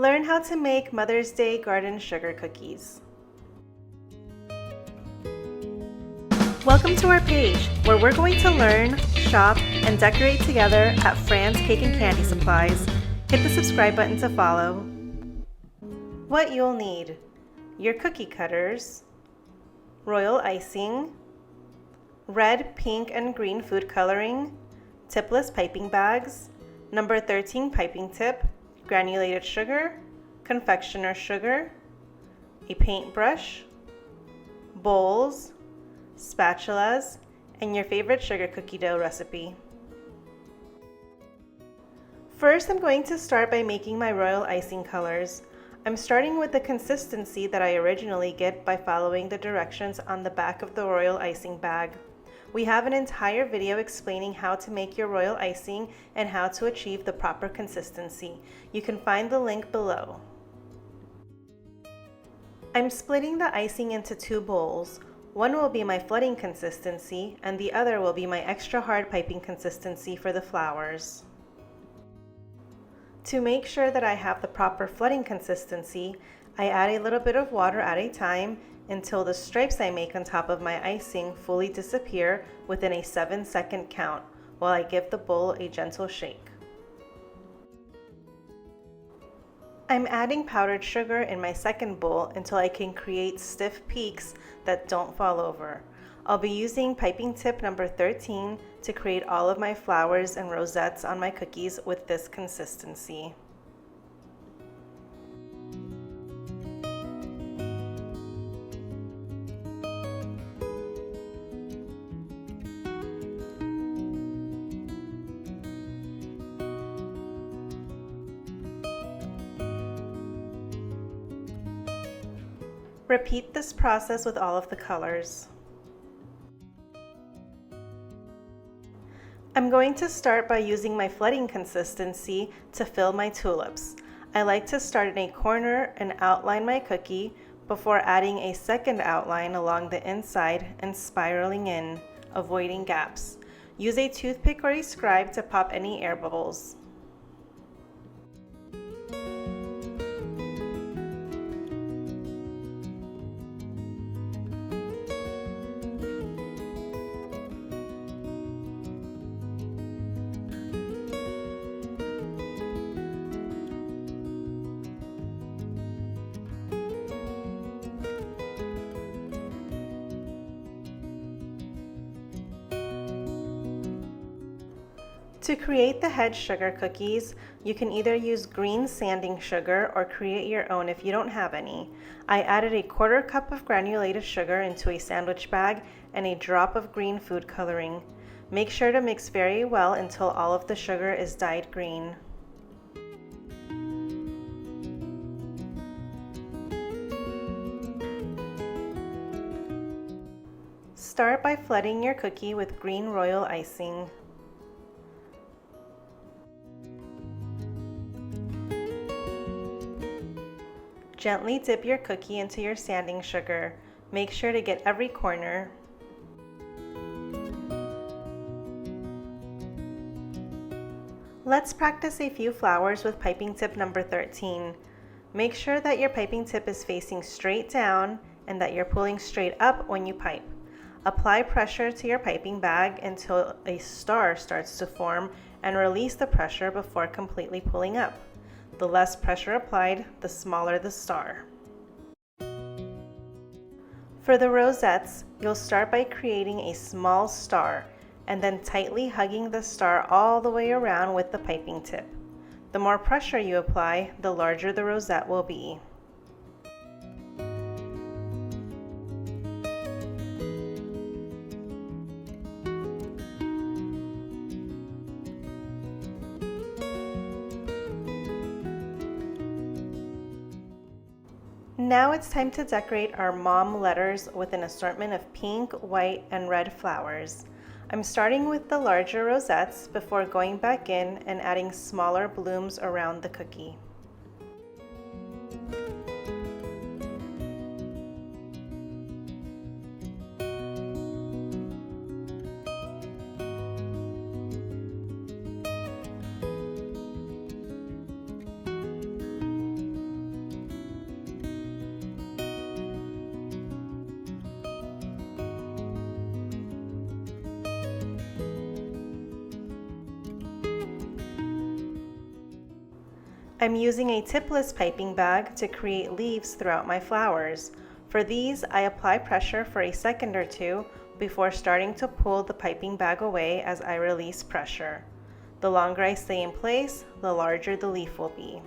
Learn how to make Mother's Day garden sugar cookies. Welcome to our page, where we're going to learn, shop, and decorate together at Fran's Cake and Candy Supplies. Hit the subscribe button to follow. What you'll need: your cookie cutters, royal icing, red, pink, and green food coloring, tipless piping bags, number 13 piping tip, granulated sugar, confectioner sugar, a paintbrush, bowls, spatulas, and your favorite sugar cookie dough recipe. First, I'm going to start by making my royal icing colors. I'm starting with the consistency that I originally get by following the directions on the back of the royal icing bag. We have an entire video explaining how to make your royal icing and how to achieve the proper consistency. You can find the link below. I'm splitting the icing into two bowls. One will be my flooding consistency and the other will be my extra hard piping consistency for the flowers. To make sure that I have the proper flooding consistency, I add a little bit of water at a time until the stripes I make on top of my icing fully disappear within a 7-second count, while I give the bowl a gentle shake. I'm adding powdered sugar in my second bowl until I can create stiff peaks that don't fall over. I'll be using piping tip number 13 to create all of my flowers and rosettes on my cookies with this consistency. Repeat this process with all of the colors. I'm going to start by using my flooding consistency to fill my tulips. I like to start in a corner and outline my cookie before adding a second outline along the inside and spiraling in, avoiding gaps. Use a toothpick or a scribe to pop any air bubbles. To create the head sugar cookies, you can either use green sanding sugar or create your own if you don't have any. I added a 1/4 cup of granulated sugar into a sandwich bag and a drop of green food coloring. Make sure to mix very well until all of the sugar is dyed green. Start by flooding your cookie with green royal icing. Gently dip your cookie into your sanding sugar. Make sure to get every corner. Let's practice a few flowers with piping tip number 13. Make sure that your piping tip is facing straight down and that you're pulling straight up when you pipe. Apply pressure to your piping bag until a star starts to form and release the pressure before completely pulling up. The less pressure applied, the smaller the star. For the rosettes, you'll start by creating a small star and then tightly hugging the star all the way around with the piping tip. The more pressure you apply, the larger the rosette will be. Now it's time to decorate our mom letters with an assortment of pink, white, and red flowers. I'm starting with the larger rosettes before going back in and adding smaller blooms around the cookie. I'm using a tipless piping bag to create leaves throughout my flowers. For these, I apply pressure for a second or two before starting to pull the piping bag away as I release pressure. The longer I stay in place, the larger the leaf will be.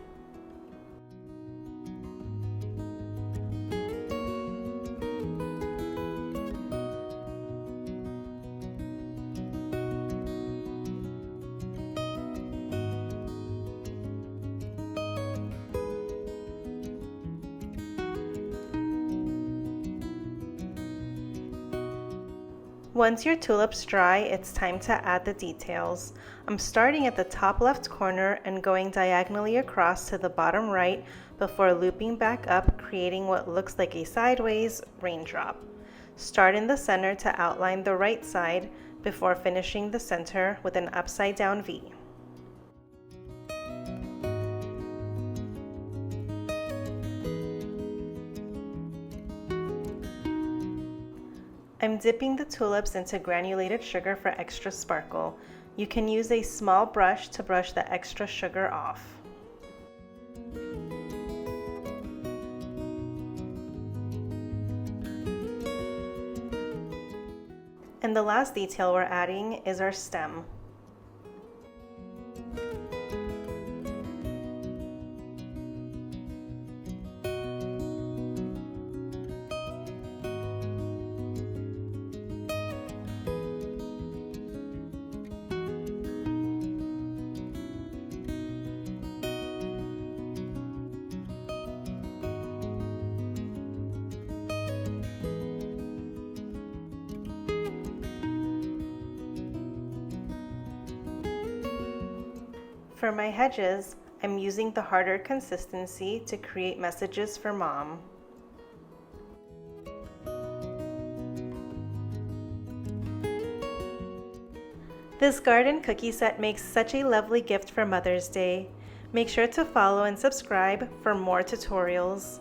Once your tulip's dry, it's time to add the details. I'm starting at the top left corner and going diagonally across to the bottom right before looping back up, creating what looks like a sideways raindrop. Start in the center to outline the right side before finishing the center with an upside down V. I'm dipping the tulips into granulated sugar for extra sparkle. You can use a small brush to brush the extra sugar off. And the last detail we're adding is our stem. For my hedges, I'm using the harder consistency to create messages for Mom. This garden cookie set makes such a lovely gift for Mother's Day. Make sure to follow and subscribe for more tutorials.